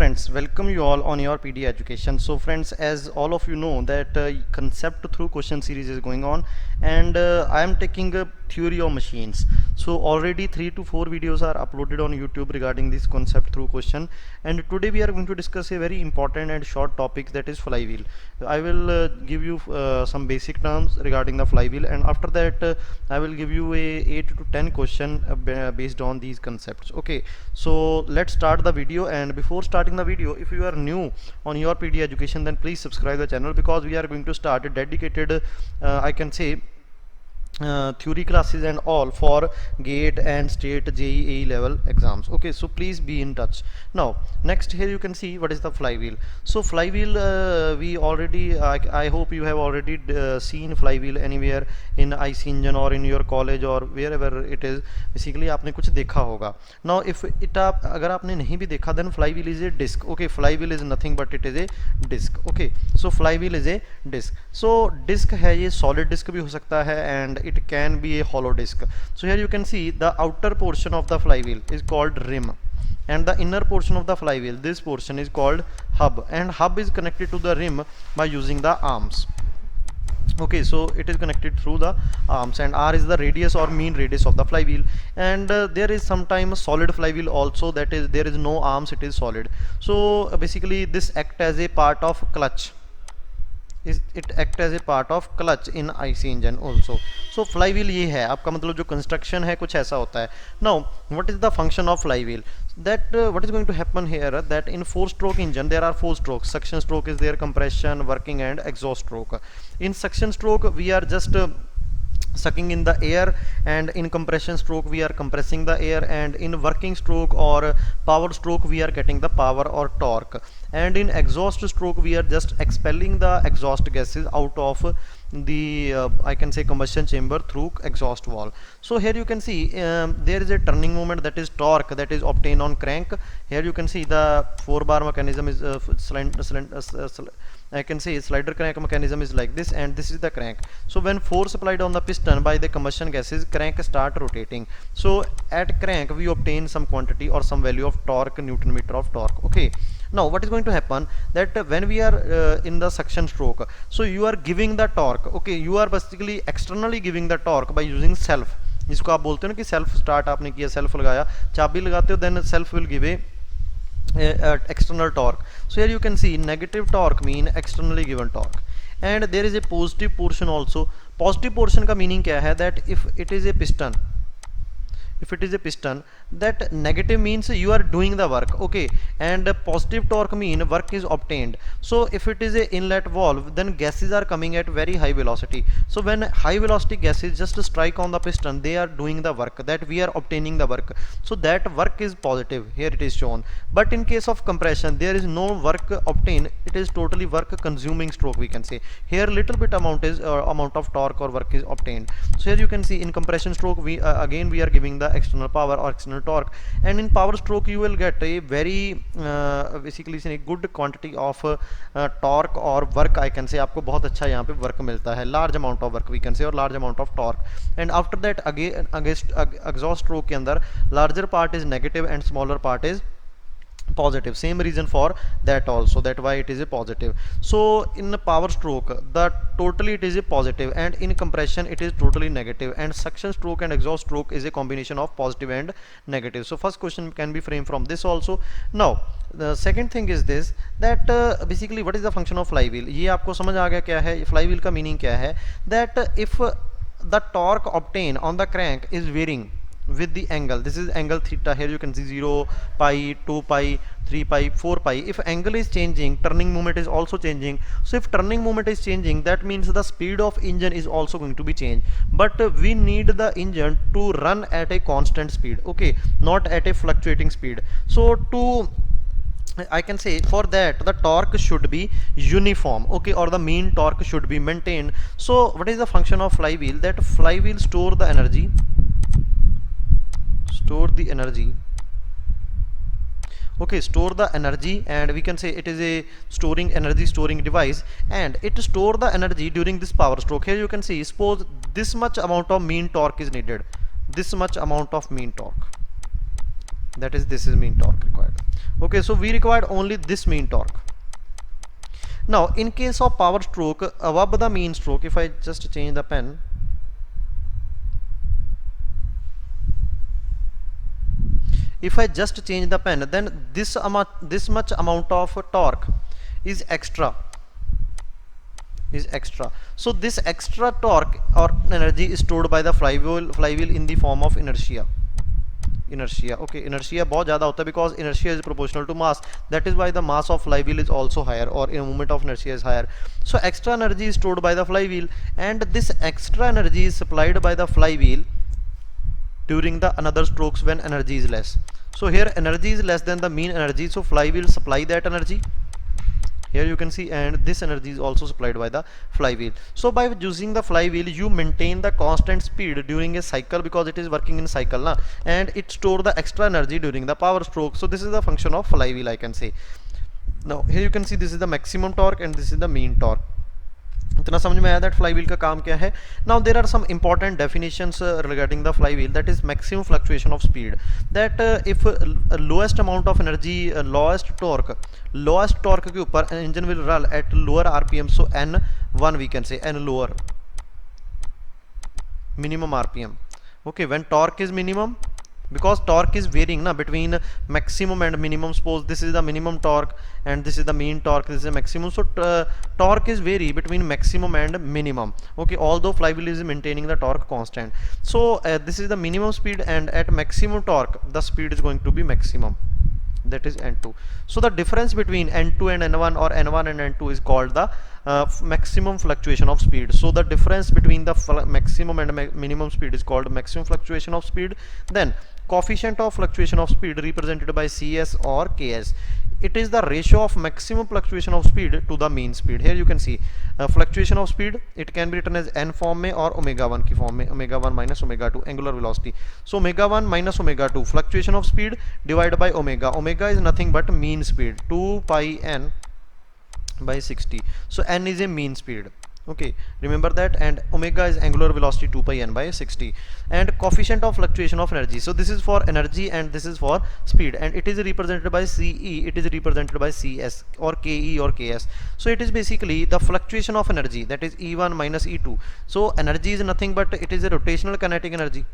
friends, welcome you all on your PD education. So friends, as all of you know that concept through question series is going on, and I am taking a theory of machines. So already 3 to 4 videos are uploaded on YouTube regarding this concept through question, and today we are going to discuss a very important and short topic, that is flywheel. I will give you some basic terms regarding the flywheel, and after that I will give you a 8 to 10 question based on these concepts. Okay, so let's start the video. And before starting the video, if you are new on your PD education, then please subscribe the channel, because we are going to start a dedicated I can say theory classes and all for GATE and state JEE level exams. Okay, so please be in touch. Now next, here you can see what is the flywheel. So flywheel, we already I hope you have already seen flywheel anywhere in IC engine or in your college or wherever it is. Basically आपने कुछ देखा होगा. Now if it अगर आपने नहीं भी देखा, then flywheel is a disc. Okay, flywheel is nothing but it is a disc. Okay, so flywheel is a disc. So disc है, ये solid disc भी हो सकता है and it can be a hollow disc. So here you can see the outer portion of the flywheel is called rim, and the inner portion of the flywheel, this portion, is called hub, and hub is connected to the rim by using the arms. Okay, so it is connected through the arms, and R is the radius or mean radius of the flywheel. And there is sometimes solid flywheel also, that is there is no arms, it is solid. So basically this act as a part of clutch, it act as a part of clutch in IC engine also. So flywheel ये है आपका, मतलब जो construction है कुछ ऐसा होता है. Now what is the function of flywheel? That what is going to happen here, that in 4-stroke engine there are 4 strokes. Suction stroke is there, compression, working, and exhaust stroke. In suction stroke we are just sucking in the air, and in compression stroke we are compressing the air, and in working stroke or power stroke we are getting the power or torque, and in exhaust stroke we are just expelling the exhaust gases out of the I can say combustion chamber through exhaust valve. So here you can see there is a turning moment, that is torque, that is obtained on crank. Here you can see the 4-bar mechanism is I can say slider crank mechanism is like this, and this is the crank. So when force applied on the piston by the combustion gases, crank start rotating. So at crank we obtain some quantity or some value of torque, Newton meter of torque. Okay, now what is going to happen, that when we are in the suction stroke, so you are giving the torque. Okay, you are basically externally giving the torque by using self, जिसको आप बोलते हो ना कि self start आपने किया, self लगाया, चाबी लगाते हो, then self will give a external torque. So here you can see negative torque mean externally given torque, and there is a positive portion also. Positive portion का meaning क्या है, that if it is a piston, that negative means you are doing the work. Okay, and positive torque mean work is obtained. So if it is a inlet valve, then gases are coming at very high velocity. So when high velocity gases just strike on the piston, they are doing the work, that we are obtaining the work. So that work is positive, here it is shown. But in case of compression, there is no work obtained, it is totally work consuming stroke, we can say. Here little bit amount is amount of torque or work is obtained. So here you can see in compression stroke we again we are giving the external power or external torque, and in power stroke you will get a very basically a good quantity of torque or work. I can say आपको बहुत अच्छा यहाँ पे work मिलता है, large amount of work we can say, or large amount of torque. And after that again against exhaust stroke के अंदर larger part is negative and smaller part is positive. Same reason for that also, that why it is a positive. So in the power stroke the totally it is a positive, and in compression it is totally negative, and suction stroke and exhaust stroke is a combination of positive and negative. So first question can be framed from this also. Now the second thing is this, that basically what is the function of flywheel. ये आपको समझ आ गया क्या है flywheel का meaning क्या है, that if the torque obtained on the crank is varying with the angle, this is angle theta, here you can see 0, pi, 2 pi, 3 pi, 4 pi. If angle is changing, turning moment is also changing. So if turning moment is changing, that means the speed of engine is also going to be changed. But we need the engine to run at a constant speed, okay, not at a fluctuating speed. So to I can say for that the torque should be uniform, okay, or the mean torque should be maintained. So what is the function of flywheel, that flywheel store the energy, okay, store the energy, and we can say it is a storing energy storing device, and it store the energy during this power stroke. Here you can see, suppose this much amount of mean torque is needed, this much amount of mean torque, that is this is mean torque required. Okay, so we required only this mean torque. Now in case of power stroke above the mean stroke, if I just change the pen, if I just change the pen, then this much amount of torque is extra, so this extra torque or energy is stored by the flywheel in the form of inertia. Okay, inertia बहुत ज़्यादा होता है because inertia is proportional to mass. That is why the mass of flywheel is also higher, or in moment of inertia is higher. So extra energy is stored by the flywheel, and this extra energy is supplied by the flywheel during the another strokes when energy is less. So here energy is less than the mean energy, so flywheel supply that energy. Here you can see, and this energy is also supplied by the flywheel. So by using the flywheel you maintain the constant speed during a cycle, because it is working in cycle na, and it store the extra energy during the power stroke. So this is the function of flywheel, I can say. Now here you can see this is the maximum torque and this is the mean torque. इतना समझ में आया that flywheel का काम क्या है. Now there are some important definitions regarding the flywheel, that is maximum fluctuation of speed. That if lowest amount of energy, lowest torque के ऊपर engine will run at lower RPM, so N1 we can say, N lower minimum RPM. Okay, when torque is minimum, because torque is varying na between maximum and minimum. Suppose this is the minimum torque and this is the mean torque, this is the maximum, so torque is vary between maximum and minimum. Okay, although flywheel is maintaining the torque constant. So this is the minimum speed, and at maximum torque the speed is going to be maximum, that is N2. So the difference between N2 and N1, or N1 and N2, is called the maximum fluctuation of speed. So the difference between the maximum and minimum speed is called maximum fluctuation of speed. Then coefficient of fluctuation of speed represented by Cs or Ks. It is the ratio of maximum fluctuation of speed to the mean speed. Here you can see fluctuation of speed, it can be written as n form में और omega 1 की form में, omega 1 minus omega 2 angular velocity. So omega 1 minus omega 2 fluctuation of speed divided by omega. Omega is nothing but mean speed, 2 pi n by 60. So n is a mean speed. Okay, remember that. And omega is angular velocity, 2 pi n by 60. And coefficient of fluctuation of energy, so this is for energy and this is for speed, and it is represented by Ce, it is represented by Cs or Ke or Ks. So it is basically the fluctuation of energy, that is E1 minus E2. So energy is nothing but it is a rotational kinetic energy.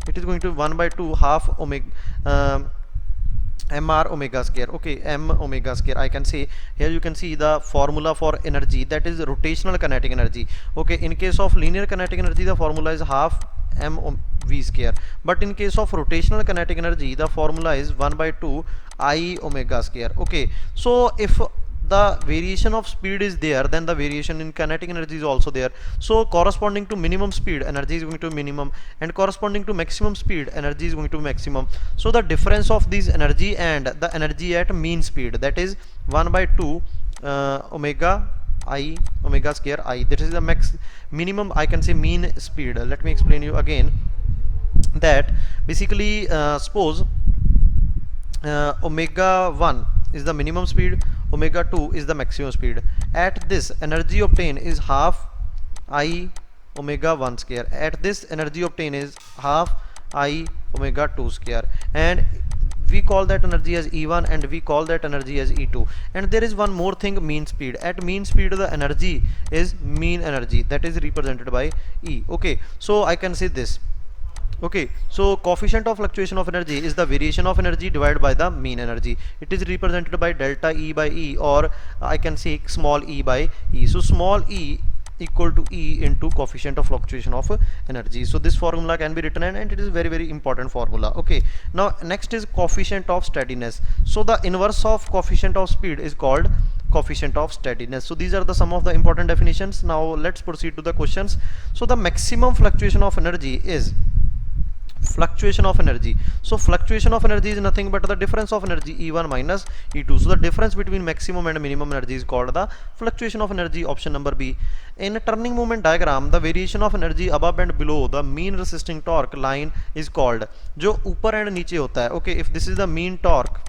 It is going to be 1 by 2 half omega mr omega square. Okay, m omega square, I can say. Here you can see the formula for energy, that is rotational kinetic energy. Okay, in case of linear kinetic energy the formula is half m v square, but in case of rotational kinetic energy the formula is 1 by 2 I omega square. Okay, so if the variation of speed is there, then the variation in kinetic energy is also there. So corresponding to minimum speed, energy is going to minimum, and corresponding to maximum speed, energy is going to maximum. So the difference of this energy and the energy at mean speed, that is 1 by 2 omega I omega square I. That is the minimum, I can say, mean speed. Let me explain you again that basically suppose omega 1 is the minimum speed, omega 2 is the maximum speed. At this energy obtained is half I omega 1 square. At this energy obtained is half I omega 2 square, and we call that energy as E1 and we call that energy as E2. And there is one more thing, mean speed. At mean speed the energy is mean energy, that is represented by E. Okay, so I can say this. Okay, so coefficient of fluctuation of energy is the variation of energy divided by the mean energy. It is represented by delta E by E, or I can say small e by E. So small e equal to E into coefficient of fluctuation of energy. So this formula can be written, and it is very, very important formula. Okay, now next is coefficient of steadiness. So the inverse of coefficient of speed is called coefficient of steadiness. So these are the some of the important definitions. Now let's proceed to the questions. So the maximum fluctuation of energy is fluctuation of energy. So fluctuation of energy is nothing but the difference of energy, E1 minus E2. So the difference between maximum and minimum energy is called the fluctuation of energy, option number B. In a turning moment diagram, the variation of energy above and below the mean resisting torque line is called, जो ऊपर and नीचे होता है. Okay, if this is the mean torque,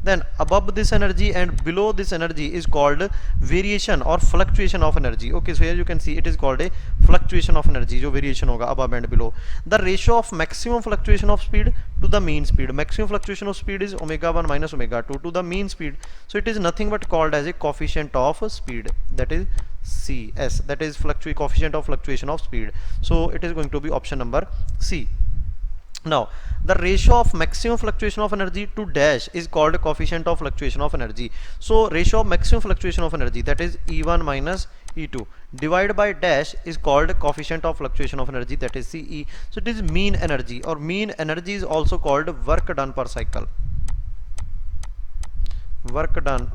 then above this energy and below this energy is called variation or fluctuation of energy. Okay, so here you can see it is called a fluctuation of energy, जो variation होगा above and below. The ratio of maximum fluctuation of speed to the mean speed, maximum fluctuation of speed is omega 1 minus omega 2 to the mean speed, so it is nothing but called as a coefficient of speed, that is CS, that is coefficient of fluctuation of speed. So it is going to be option number C. Now the ratio of maximum fluctuation of energy to dash is called coefficient of fluctuation of energy. So ratio of maximum fluctuation of energy, that is E1 minus E2 divided by dash is called coefficient of fluctuation of energy, that is CE. So it is mean energy, or mean energy is also called work done per cycle, work done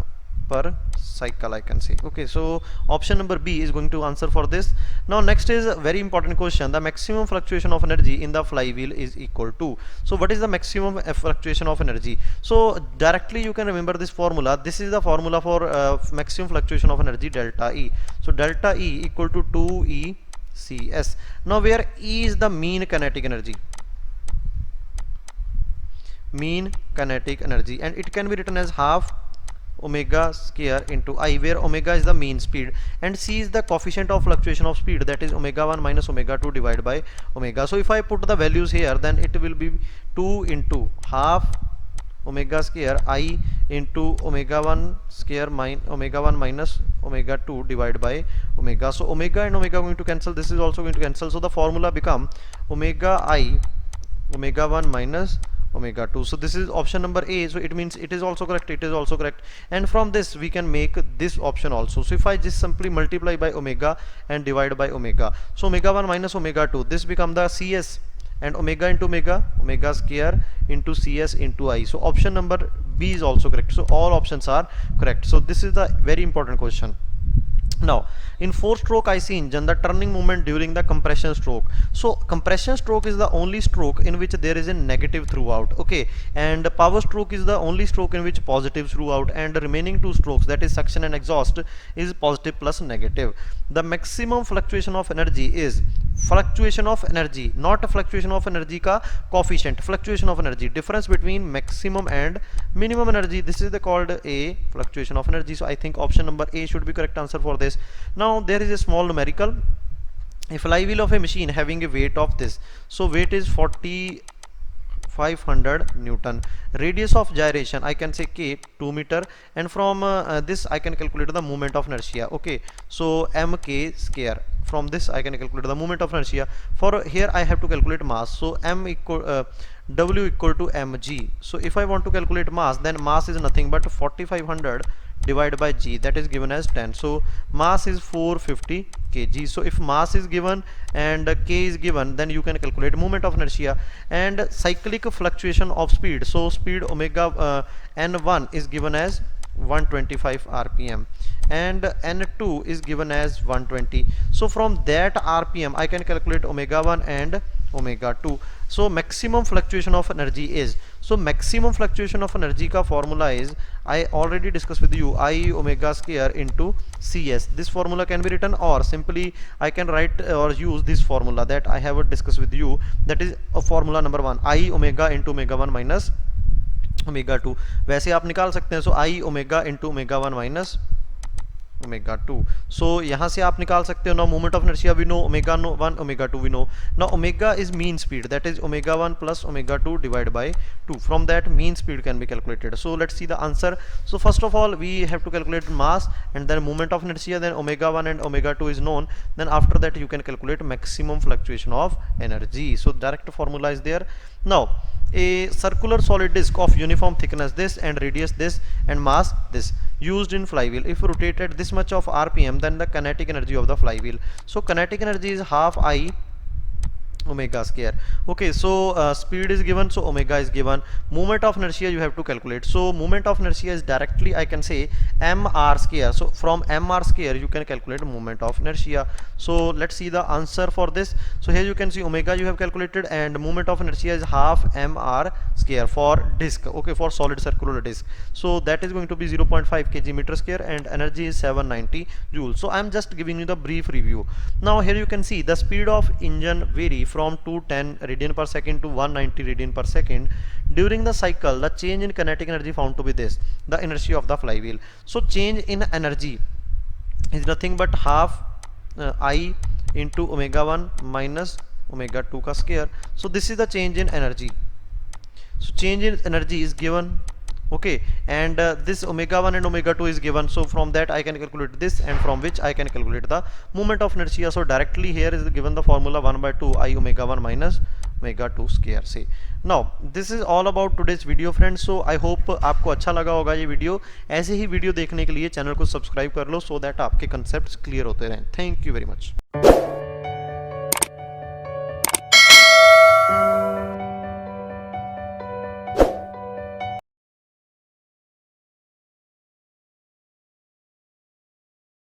per cycle, I can say. Okay, so option number B is going to answer for this. Now next is a very important question. The maximum fluctuation of energy in the flywheel is equal to, so what is the maximum fluctuation of energy? So directly you can remember this formula. This is the formula for maximum fluctuation of energy, delta E. So delta E equal to 2E CS. Now where E is the mean kinetic energy, mean kinetic energy, and it can be written as half omega square into I, where omega is the mean speed and C is the coefficient of fluctuation of speed, that is omega 1 minus omega 2 divided by omega. So if I put the values here, then it will be 2 into half omega square I into omega 1 square omega 1 minus omega 2 divided by omega. So omega and omega are going to cancel, this is also going to cancel, so the formula become omega I omega 1 minus omega 2. So this is option number A, so it means it is also correct, it is also correct, and from this we can make this option also. So if I just simply multiply by omega and divide by omega, so omega 1 minus omega 2, this become the CS, and omega into omega, omega square into CS into I. So option number B is also correct. So all options are correct. So this is the very important question. Now in 4-stroke IC engine, the turning moment during the compression stroke, so compression stroke is the only stroke in which there is a negative throughout, okay, and power stroke is the only stroke in which positive throughout, and the remaining 2 strokes, that is suction and exhaust, is positive plus negative. The maximum fluctuation of energy is fluctuation of energy, not a fluctuation of energy ka coefficient, fluctuation of energy, difference between maximum and minimum energy, this is the called a fluctuation of energy. So I think option number A should be correct answer for this. Now there is a small numerical. A flywheel of a machine having a weight of this, so weight is 4500 Newton, radius of gyration I can say K 2 meter, and from this I can calculate the moment of inertia, okay, so mk square. From this I can calculate the moment of inertia. For here I have to calculate mass, so W equal to mg. So if I want to calculate mass, then mass is nothing but 4500 divided by g, that is given as 10. So mass is 450 kg. So if mass is given and k is given, then you can calculate moment of inertia and cyclic fluctuation of speed. So speed omega n1 is given as 125 rpm and n2 is given as 120. So from that rpm I can calculate omega 1 and omega 2. So maximum fluctuation of energy is, so maximum fluctuation of energy ka formula is, I already discussed with you, I omega square into CS. This formula can be written, or simply I can write or use this formula that I have discussed with you, that is formula number 1, I omega into omega 1 minus omega 2. वैसे आप निकाल सकते हैं, so I omega into omega 1 minus omega 2. So यहाँ से आप निकाल सकते हो. Now moment of inertia we know, omega 1 omega 2 we know. Now omega is mean speed, that is omega 1 plus omega 2 divided by 2. From that mean speed can be calculated. So let's see the answer. So first of all we have to calculate mass and then moment of inertia, then omega 1 and omega 2 is known, then after that you can calculate maximum fluctuation of energy. So direct formula is there. Now a circular solid disc of uniform thickness this and radius this and mass this used in flywheel, if rotated this much of rpm, then the kinetic energy of the flywheel. So kinetic energy is half I omega square. Okay, so speed is given, so omega is given. Moment of inertia you have to calculate. So moment of inertia is directly I can say mr square. So from mr square you can calculate moment of inertia. So let's see the answer for this. So here you can see omega you have calculated and moment of inertia is half mr square for disc, okay, for solid circular disc. So that is going to be 0.5 kg meter square and energy is 790 joules. So I am just giving you the brief review. Now here you can see the speed of engine vary from 210 radian per second to 190 radian per secend. During the cycle, the change in kinetic energy found to be this, the inertia of the flywheel. So change in energy is nothing but half I into omega 1 minus omega 2 का square. So this is the change in energy. So change in energy is given, okay, and this omega 1 and omega 2 is given. So from that I can calculate this, and from which I can calculate the moment of inertia. So directly here is given the formula 1 by 2 I omega 1 minus omega 2 square से. Now this is all about today's video friends. So I hope आपको अच्छा लगा होगा ये video. ऐसे ही video देखने के लिए चैनल को सब्सक्राइब कर लो, so that आपके कंसेप्ट्स क्लियर होते रहें. Thank you very much.